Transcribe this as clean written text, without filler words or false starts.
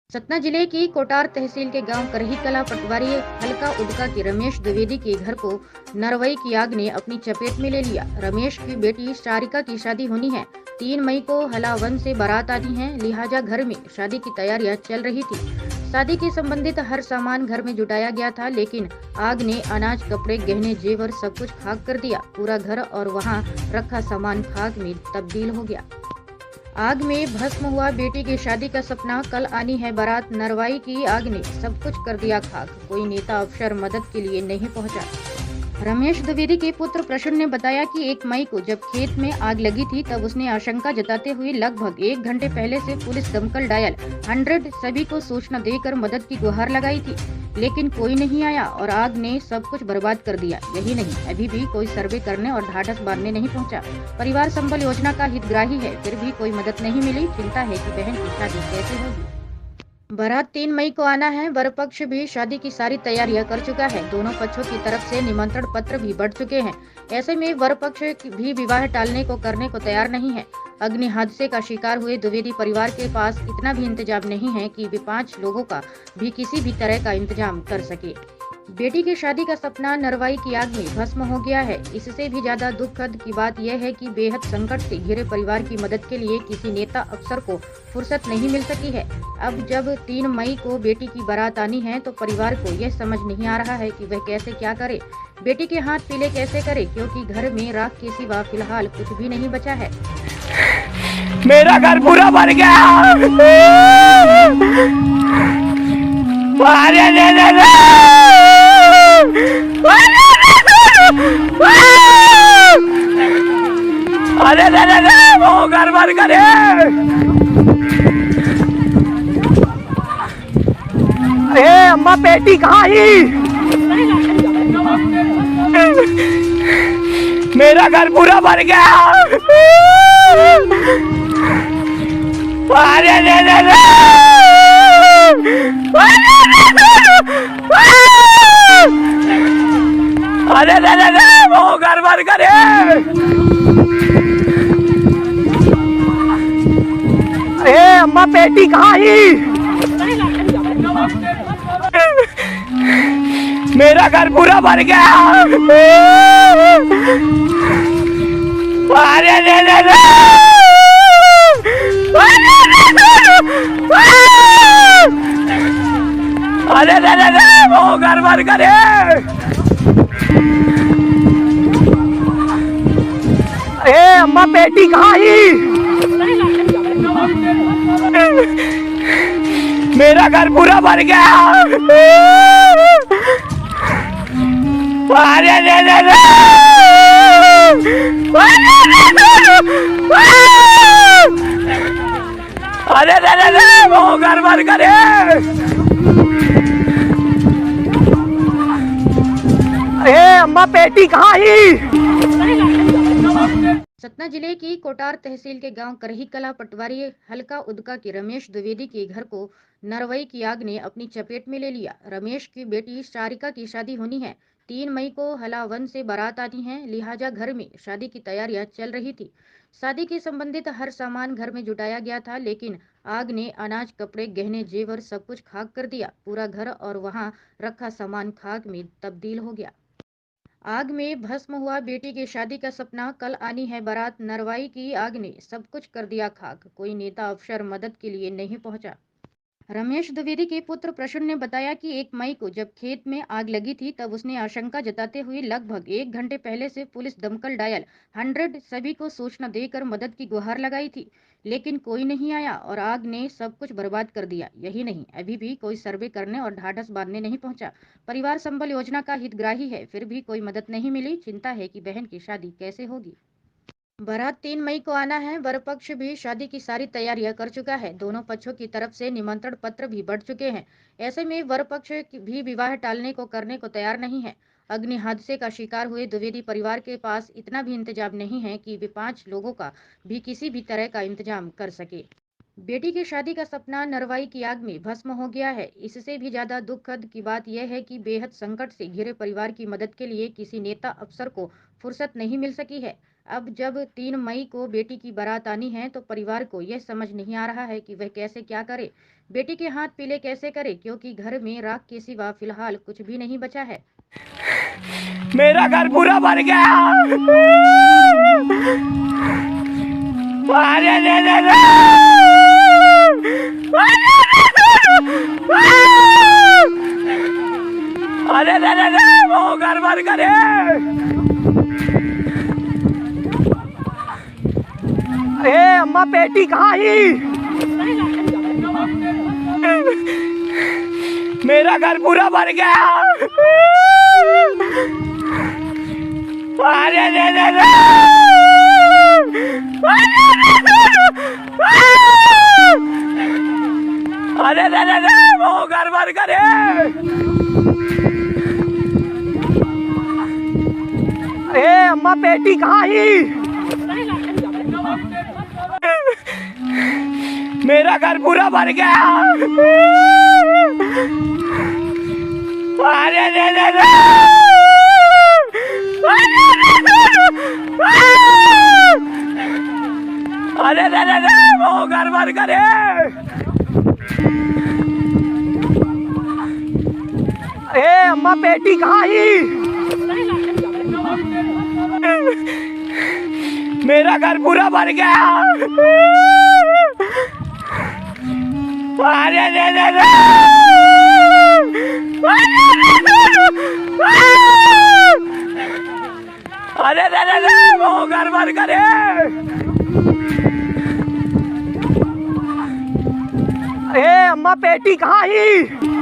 सतना जिले की कोटार तहसील के गांव करही कला पटवारी हल्का उदका के रमेश द्विवेदी के घर को नरवई की आग ने अपनी चपेट में ले लिया। रमेश की बेटी सारिका की शादी होनी है। 3 मई को हलावन से बारात आनी है, लिहाजा घर में शादी की तैयारियां चल रही थी। शादी के संबंधित हर सामान घर में जुटाया गया था, लेकिन आग ने अनाज, कपड़े, गहने, जेवर सब कुछ खाक कर दिया। पूरा घर और वहाँ रखा सामान खाक में तब्दील हो गया। आग में भस्म हुआ बेटी की शादी का सपना, कल आनी है बारात, नरवाई की आग ने सब कुछ कर दिया खाक। कोई नेता अफसर मदद के लिए नहीं पहुंचा। रमेश द्विवेदी के पुत्र प्रसून ने बताया कि 1 मई को जब खेत में आग लगी थी तब उसने आशंका जताते हुए लगभग 1 घंटे पहले से पुलिस, दमकल, डायल 100 सभी को सूचना देकर मदद की गुहार लगाई थी, लेकिन कोई नहीं आया और आग ने सब कुछ बर्बाद कर दिया। यही नहीं, अभी भी कोई सर्वे करने और ढाढ़स बांधने नहीं पहुंचा। परिवार संबल योजना का हितग्राही है, फिर भी कोई मदद नहीं मिली। चिंता है कि बहन की शादी कैसे होगी। बारात 3 मई को आना है। वर पक्ष भी शादी की सारी तैयारियां कर चुका है। दोनों पक्षों की तरफ से निमंत्रण पत्र भी बढ़ चुके हैं। ऐसे में वर पक्ष भी विवाह टालने को करने को तैयार नहीं है। अग्नि हादसे का शिकार हुए द्विवेदी परिवार के पास इतना भी इंतजाम नहीं है कि वे 5 लोगों का भी किसी भी तरह का इंतजाम कर सके। बेटी की शादी का सपना नरवाई की आग में भस्म हो गया है। इससे भी ज्यादा दुखद की बात यह है कि बेहद संकट से घिरे परिवार की मदद के लिए किसी नेता अफसर को फुर्सत नहीं मिल सकी है। अब जब 3 मई को बेटी की बारात आनी है तो परिवार को यह समझ नहीं आ रहा है कि वह कैसे क्या करे, बेटी के हाथ पीले कैसे करे, क्योंकि घर में राख के सिवा फिलहाल कुछ भी नहीं बचा है। मेरा घर पूरा भर गया। अरे रे रे रे। अरे रे रे रे, वो घर भर करे। अरे अम्मा, बेटी कहाँ ही? मेरा घर पूरा भर गया। अरे रे रे रे। अरे रे रे रे, वो घर भर करे। अरे अम्मा, बेटी कहाँ ही? मेरा घर पूरा भर गया। अरे रे रे रे। अरे रे रे रे, वो घर भर करे। अरे अम्मा, बेटी कहाँ ही? मेरा घर पूरा भर गया। अरे रे रे रे। अरे रे रे रे, वो घर भर करे। अरे अम्मा, बेटी कहाँ ही? सतना जिले की कोटार तहसील के गांव करही कला पटवारी हल्का उदका के रमेश द्विवेदी के घर को नरवई की आग ने अपनी चपेट में ले लिया। रमेश की बेटी सारिका की शादी होनी है। 3 मई को हलावन से बारात आनी है, लिहाजा घर में शादी की तैयारियां चल रही थी। शादी के संबंधित हर सामान घर में जुटाया गया था, लेकिन आग ने अनाज, कपड़े, गहने, जेवर सब कुछ खाक कर दिया। पूरा घर और वहाँ रखा सामान खाक में तब्दील हो गया। आग में भस्म हुआ बेटी की शादी का सपना, कल आनी है बारात, नरवाई की आग ने सब कुछ कर दिया खाक। कोई नेता अफसर मदद के लिए नहीं पहुंचा। रमेश द्विवेदी के पुत्र प्रसून ने बताया कि 1 मई को जब खेत में आग लगी थी तब उसने आशंका जताते हुए लगभग 1 घंटे पहले से पुलिस, दमकल, डायल 100 सभी को सूचना देकर मदद की गुहार लगाई थी, लेकिन कोई नहीं आया और आग ने सब कुछ बर्बाद कर दिया। यही नहीं, अभी भी कोई सर्वे करने और ढाढ़स बांधने नहीं पहुंचा। परिवार संबल योजना का हितग्राही है, फिर भी कोई मदद नहीं मिली। चिंता है कि बहन की शादी कैसे होगी। बारात 3 मई को आना है। वर पक्ष भी शादी की सारी तैयारियां कर चुका है। दोनों पक्षों की तरफ से निमंत्रण पत्र भी बढ़ चुके हैं। ऐसे में वर पक्ष भी विवाह टालने को करने को तैयार नहीं है। अग्नि हादसे का शिकार हुए द्विवेदी परिवार के पास इतना भी इंतजाम नहीं है कि वे 5 लोगों का भी किसी भी तरह का इंतजाम कर सके। बेटी की शादी का सपना नरवाई की आग में भस्म हो गया है। इससे भी ज्यादा दुखद की बात यह है कि बेहद संकट से घिरे परिवार की मदद के लिए किसी नेता अफसर को फुर्सत नहीं मिल सकी है। अब जब 3 मई को बेटी की बारात आनी है तो परिवार को यह समझ नहीं आ रहा है कि वह कैसे क्या करे, बेटी के हाथ पीले कैसे करे, क्योंकि घर में राख के सिवा फिलहाल कुछ भी नहीं बचा है। मेरा घर पूरा भर गया। अरे रे रे रे। अरे रे रे रे, वो घर भर करे। अम्मा पेटी कहाँ ही? मेरा घर पूरा भर गया। अरे रे रे रे। अरे रे रे रे, वो घर भर करे। अम्मा पेटी कहाँ ही? मेरा घर पूरा भर गया। अरे रे रे रे। अरे रे रे रे, वो घर भर करे। अम्मा पेटी कहाँ ही? मेरा घर पूरा भर गया। अरे रे रे रे। अरे रे रे रे, वो घर भर करे। अम्मा पेटी कहाँ ही?